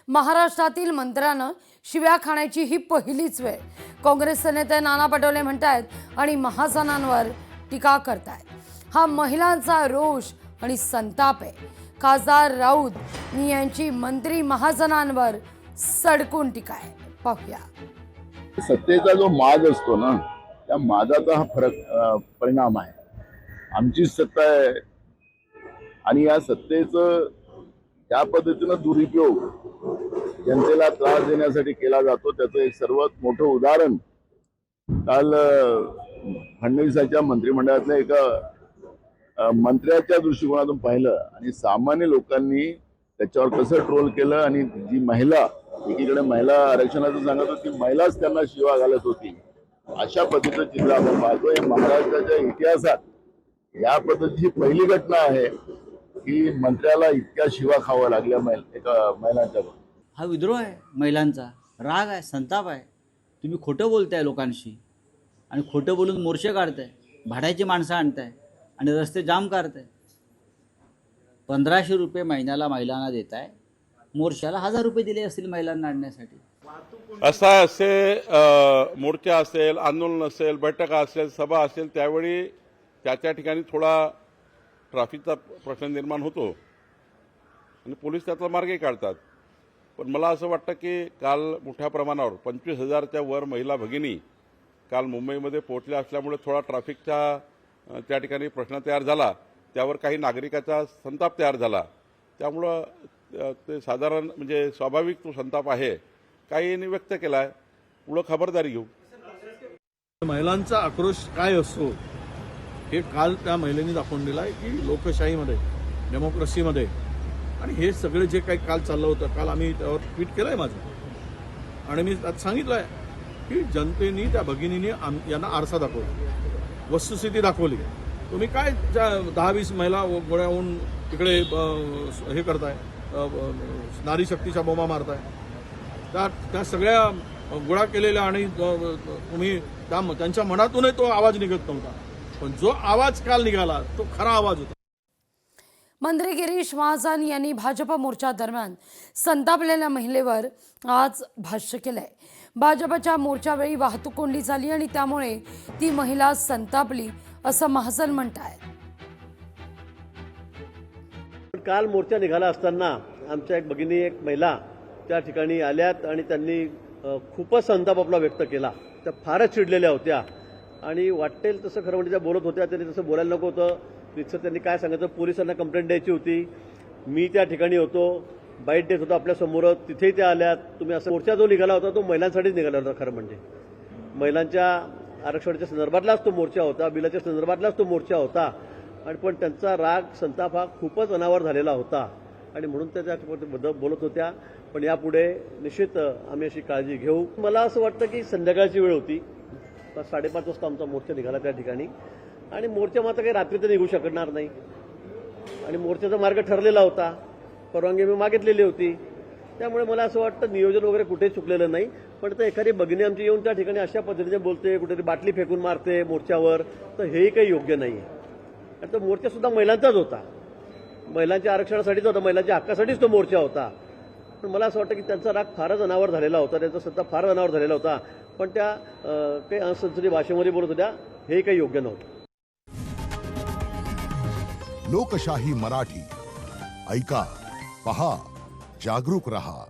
महाराष्ट्रातील मंत्र्यानं शिव्या खाण्याची ही पहिलीच वेळ. काँग्रेसचे नेते नाना पटोले म्हणतायत आणि महाजनांवर टीका करतायत. हा महिलांचा रोष आणि संताप आहे. खासदार राऊत यांची मंत्री महाजनांवर सडकून टीका आहे. पाहूया. सत्तेचा जो माज असतो ना, त्या माजाचा हा परिणाम आहे. आमची सत्ता आहे आणि या सत्तेचं त्या पद्धतीनं दुरुपयोग जनतेला त्रास देण्यासाठी केला जातो. त्याचं एक सर्वात मोठं उदाहरण काल फडणवीसांच्या मंत्रिमंडळातल्या एका मंत्र्याच्या दृष्टिकोनातून पाहिलं आणि सामान्य लोकांनी त्याच्यावर कसं ट्रोल केलं. आणि जी महिला, एकीकडे महिला आरक्षणाचं सांगत होती, महिलाच त्यांना शिवा घालत होती. अशा पद्धतीचं चित्र आपण पाहतोय. महाराष्ट्राच्या इतिहासात या पद्धतीची पहिली घटना आहे की मंत्र्याला इतक्या शिवा खावा लागल्या एका महिलांच्या. हा विद्रोह आहे, महिलांचा राग आहे, संताप आहे. तुम्ही खोटं बोलताय लोकांशी आणि खोटं बोलून मोर्चे काढताय, भाड्याची माणसं आणताय आणि रस्ते जाम करताय. 1500 रुपये महिन्याला महिलांना देताय, मोर्चाला 1000 रुपये दिले असतील महिलांना आणण्यासाठी. असे मोर्चा असेल, आंदोलन असेल, बैठका असेल, सभा असेल, त्यावेळी त्या ठिकाणी थोडा ट्रॅफिकचा प्रश्न निर्माण होतो आणि पोलीस त्याचा मार्गही काढतात. पण मला असं वाटतं की काल मोठ्या प्रमाणावर 25,000च्या वर महिला भगिनी काल मुंबईमध्ये पोहोचल्या असल्यामुळे थोडा ट्रॅफिकचा त्या ठिकाणी प्रश्न तयार झाला. त्यावर काही नागरिकाचा संताप तयार झाला. त्यामुळं ते साधारण म्हणजे स्वाभाविक तो संताप आहे, काहींनी व्यक्त केला आहे. पुढं खबरदारी घेऊ. महिलांचा आक्रोश काय असतो हे काल त्या महिलेने दाखवून दिलं आहे की लोकशाहीमध्ये, डेमोक्रेसीमध्ये. आणि हे सगळे जे काही काल चाललं होतं, काल आम्ही त्यावर ट्विट केलं आहे माझं, आणि मी त्यात सांगितलं आहे की जनतेने, त्या भगिनीने यांना आरसा दाखवला, वस्तुस्थिती दाखवली. तुम्ही काय 10-20 महिला गोळ्या होऊन तिकडे हे करताय, नारी शक्तीच्या बोंबा मारताय. त्या सगळ्या गोळा केलेल्या, आणि तुम्ही त्यांच्या मनातूनही तो आवाज निघत नव्हता. पण जो आवाज काल निघाला तो खरा आवाज होता. मंत्री गिरीश महाजन यांनी भाजप मोर्चा दरम्यान संतापलेल्या महिलेवर आज भाष्य केलंय. भाजपच्या मोर्चावेळी वाहतूक कोंडी झाली आणि त्यामुळे ती महिला संतापली असं महाजन म्हणतायत. काल मोर्चा निघाला असताना आमच्या एक भगिनी, एक महिला त्या ठिकाणी आल्यात आणि त्यांनी खूपच संताप आपला व्यक्त केला. त्या फारच चिडलेल्या होत्या आणि वाटेल तसं खरं म्हणजे त्या बोलत होत्या. त्यांनी तसं बोलायला नको होतं. तिथं त्यांनी काय सांगितलं, पोलिसांना कंप्लेंट द्यायची होती. मी त्या ठिकाणी होतो, बाईट देत होतो आपल्यासमोर, तिथेही त्या आल्यात. तुम्ही असं मोर्चा जो निघाला होता तो महिलांसाठीच निघाला होता. खरं म्हणजे महिलांच्या आरक्षणाच्या संदर्भातलाच तो मोर्चा होता, बिलाच्या संदर्भातलाच तो मोर्चा होता. आणि पण त्यांचा राग, संताप हा खूपच अनावर झालेला होता आणि म्हणून त्या त्याबद्दल बोलत होत्या. पण यापुढे निश्चित आम्ही अशी काळजी घेऊ. मला असं वाटतं की संध्याकाळची वेळ होती, 5:30 वाजता आमचा मोर्चा निघाला त्या ठिकाणी. आणि मोर्चा मात्र काही रात्री तर निघू शकणार नाही आणि मोर्चाचा मार्ग ठरलेला होता, परवानगी मी मागितलेली होती. त्यामुळे मला असं वाटतं नियोजन वगैरे कुठेही चुकलेलं नाही. पण तर एखादी भगिनी आमची येऊन त्या ठिकाणी अशा पद्धतीने बोलते, कुठेतरी बाटली फेकून मारते मोर्चावर, तर हेही काही योग्य नाही आहे. आणि तो मोर्चा सुद्धा महिलांचाच होता, महिलांच्या आरक्षणासाठीच होता, महिलांच्या हक्कासाठीच तो मोर्चा होता. पण मला असं वाटतं की त्यांचा राग फारच अनावर झालेला होता, त्यांचा संताप फार अनावर झालेला होता. पण त्या काही असंसदीय भाषेमध्ये बोलत होत्या, हे काही योग्य नव्हतं. लोकशाही मराठी ऐका, पहा, जागरूक रहा.